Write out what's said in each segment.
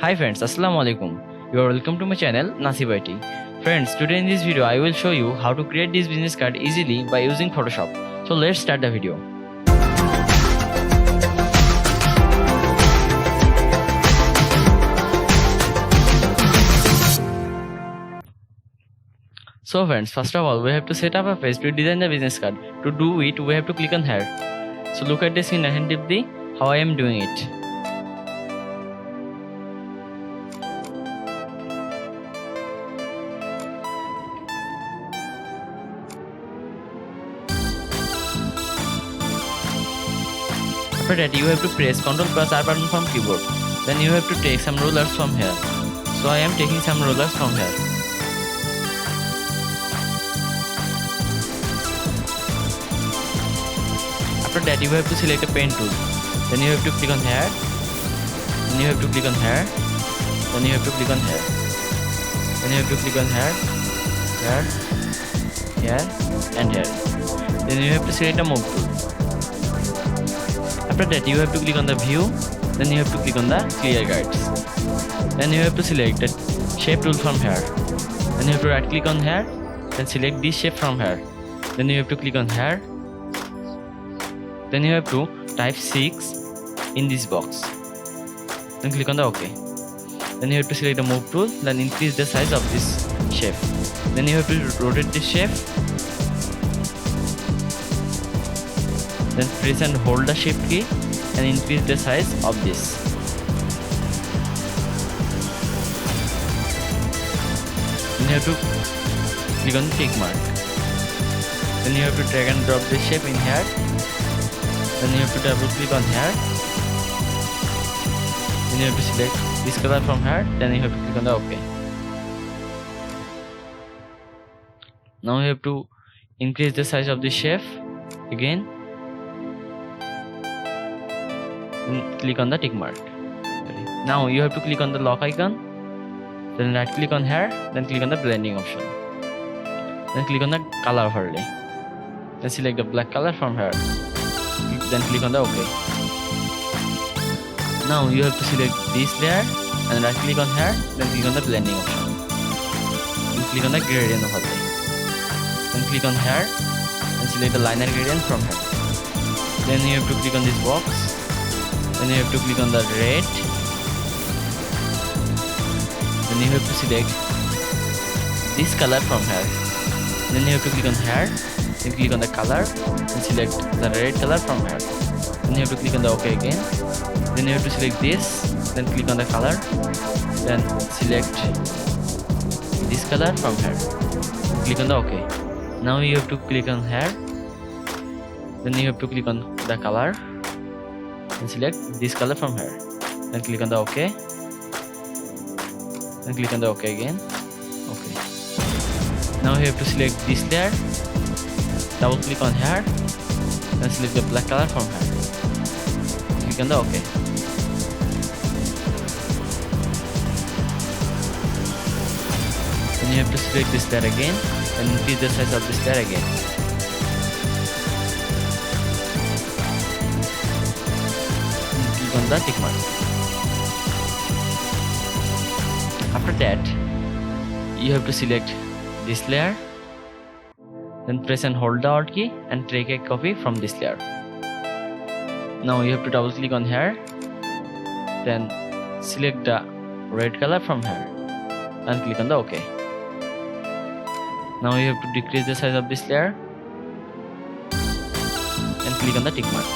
Hi friends, Assalamu alaikum. You are welcome to my channel Nasib IT. Friends, today in this video I will show you how to create this business card easily by using Photoshop. So let's start the video. So friends, first of all we have to set up a page to design the business card. To do it, we have to click on here. So look at the screen attentively how I am doing it. After that, you have to press Ctrl plus R button from keyboard. Then you have to take some rulers from here. So I am taking some rulers from here. After that, you have to select a pen tool. Then you have to click on here. Then you have to click on here. Then you have to click on here. Then you have to click on here, here, and here. Then you have to select a move tool. After that, you have to click on the view. Then you have to click on the clear guides. Then you have to select the shape tool from here. Then you have to right click on here. Then select this shape from here. Then you have to click on here. Then you have to type 6 in this box. Then click on the OK. Then you have to select the move tool. Then increase the size of this shape. Then you have to rotate this shape. Then press and hold the shift key and increase the size of this. Then you have to click on the tick mark. Then you have to drag and drop the shape in here. Then you have to double click on here. Then you have to select this color from here. Then you have to click on the OK. Now you have to increase the size of the shape again. Then click on the tick mark. Now you have to click on the lock icon. Then right click on here. Then click on the blending option. Then click on the color overlay. Then select the black color from here. Then click on the OK. Now you have to select this layer and right click on here. Then click on the blending option. Then click on the gradient overlay. Then click on here and select the liner gradient from here. Then you have to click on this box. Then you have to click on the red. Then you have to select this color from here. Then you have to click on here. Then click on the color and select the red color from here. Then you have to click on the OK again. Then you have to select this. Then click on the color. Then select this color from here. Click on the OK. Now you have to click on here. Then you have to click on the color. And select this color from here. Then click on the OK. Then click on the OK again. OK. Now you have to select this layer. Double click on here. Then select the black color from here. Click on the OK. Then you have to select this layer again and increase the size of this layer again. On the tick mark. After that, you have to select this layer, then press and hold the Alt key and take a copy from this layer. Now you have to double click on here, then select the red color from here and click on the OK. Now you have to decrease the size of this layer and click on the tick mark.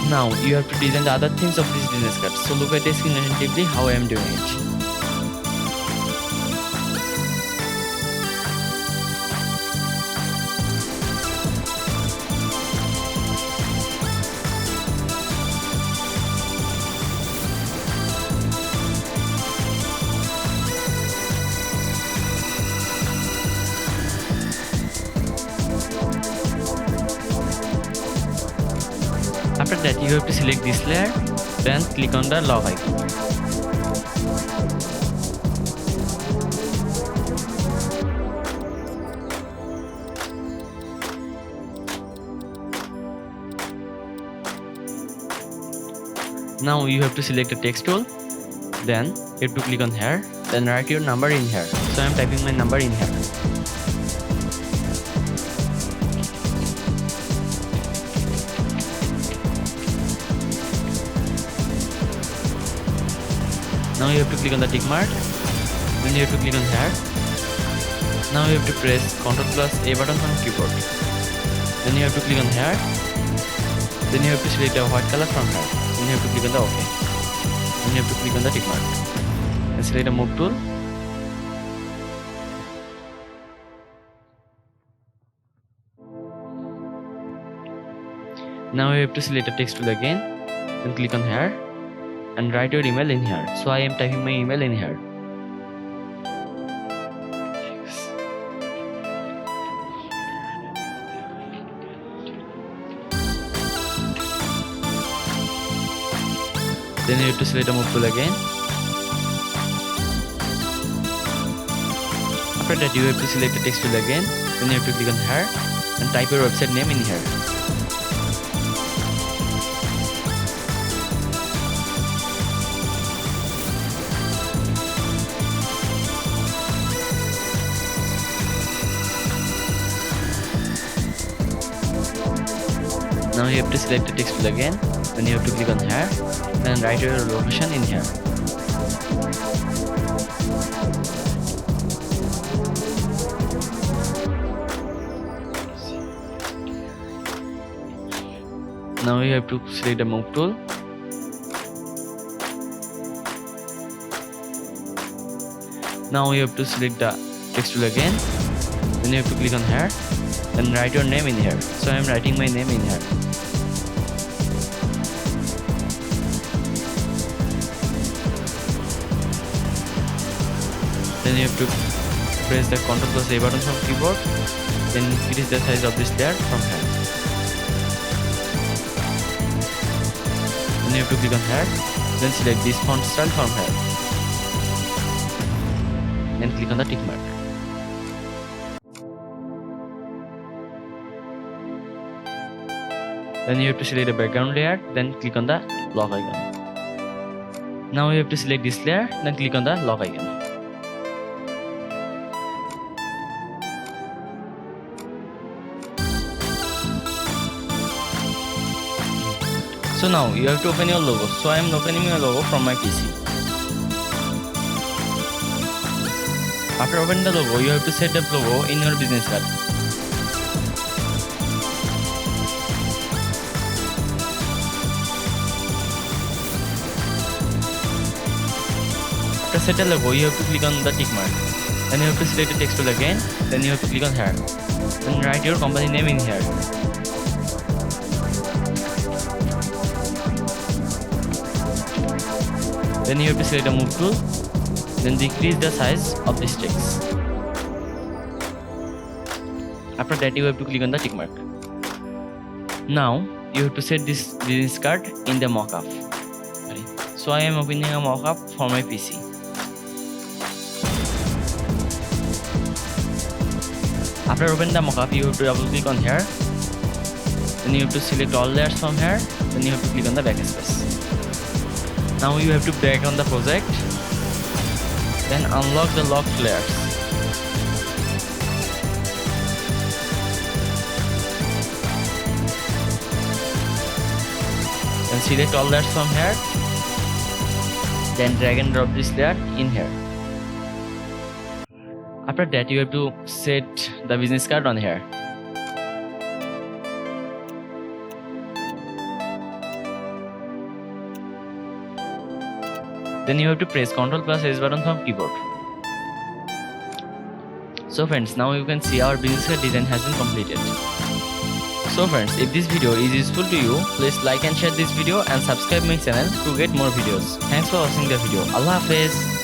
Now you have to design the other things of this business card. So look at the screen attentively how I am doing it. After that, you have to select this layer, then click on the log icon. Now you have to select the text tool, Then you have to click on here, then write your number in here. So I am typing my number in here. Now you have to click on the tick mark, then you have to click on here. Now you have to press Ctrl+A button on keyboard. Then you have to click on here. Then you have to select a white color from here. Then you have to click on the OK. Then you have to click on the tick mark. And select a move tool. Now you have to select a text tool again. Then click on here and write your email in here. So I am typing my email in here. Then you have to select a move tool again. After that you have to select the text tool again. Then you have to click on here and type your website name in here. Now you have to select the text tool again. Then you have to click on here and write your location in here. Now you have to select the move tool. Now you have to select the text tool again. Then you have to click on here and write your name in here. So I am writing my name in here. Then you have to press the Ctrl+A button from keyboard. Then increase the size of this layer from here. Then you have to click on here. Then select this font style from here. Then click on the tick mark. Then you have to select the background layer. Then click on the lock icon. Now you have to select this layer. Then click on the lock icon. So now you have to open your logo. So I am opening my logo from my PC. After opening the logo, you have to set the logo in your business card. After set the logo, you have to click on the tick mark. Then you have to select the text tool again. Then you have to click on here. Then write your company name in here. Then you have to select a move tool. Then decrease the size of this text. After that you have to click on the tick mark. Now you have to set this business card in the mockup. So I am opening a mockup for my PC. After opening the mockup, you have to double click on here. Then you have to select all layers from here. Then you have to click on the backspace. Now you have to back on the project. Then unlock the locked layers. Then select all layers from here. Then drag and drop this layer in here. After that you have to set the business card on here. Then you have to press Ctrl+S button from keyboard. So friends, now you can see our business card design has been completed. So friends, if this video is useful to you, please like and share this video and subscribe my channel to get more videos. Thanks for watching the video. Allah Hafiz.